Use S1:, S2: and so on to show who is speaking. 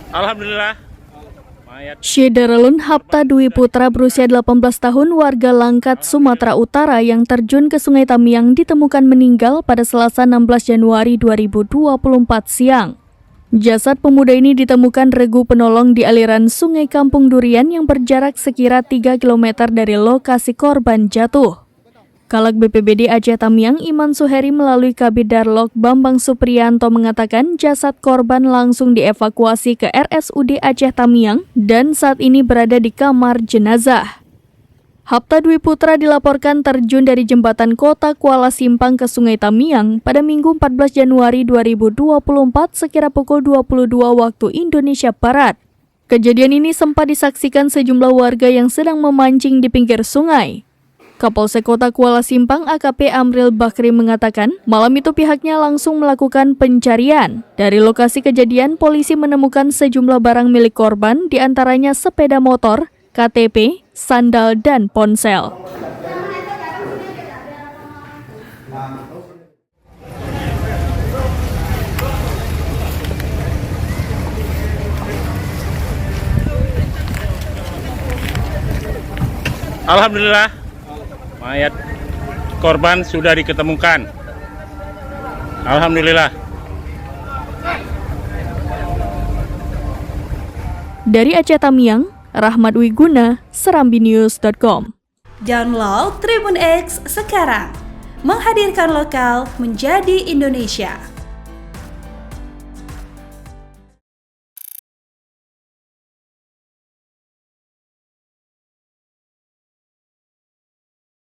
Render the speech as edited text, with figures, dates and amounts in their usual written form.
S1: Alhamdulillah. Mayat.
S2: Syedaralun Hapta Dwi Putra berusia 18 tahun warga Langkat, Sumatera Utara yang terjun ke Sungai Tamiang ditemukan meninggal pada Selasa 16 Januari 2024 siang. Jasad pemuda ini ditemukan regu penolong di aliran Sungai Kampung Durian yang berjarak sekira 3 km dari lokasi korban jatuh. Kalak BPBD Aceh Tamiang Iman Suheri melalui Kabid Darlok Bambang Supriyanto mengatakan jasad korban langsung dievakuasi ke RSUD Aceh Tamiang dan saat ini berada di kamar jenazah. Hapta Dwi Putra dilaporkan terjun dari jembatan Kota Kuala Simpang ke Sungai Tamiang pada Minggu 14 Januari 2024 sekira pukul 22 waktu Indonesia Barat. Kejadian ini sempat disaksikan sejumlah warga yang sedang memancing di pinggir sungai. Kapolsek Kota Kuala Simpang AKP Amril Bakri mengatakan, malam itu pihaknya langsung melakukan pencarian. Dari lokasi kejadian, polisi menemukan sejumlah barang milik korban, diantaranya sepeda motor, KTP, sandal, dan ponsel.
S1: Alhamdulillah. Mayat korban sudah diketemukan. Alhamdulillah.
S2: Dari Aceh Tamiang, Rahmat Wiguna, serambinews.com.
S3: Download Tribun X sekarang. Menghadirkan lokal menjadi Indonesia.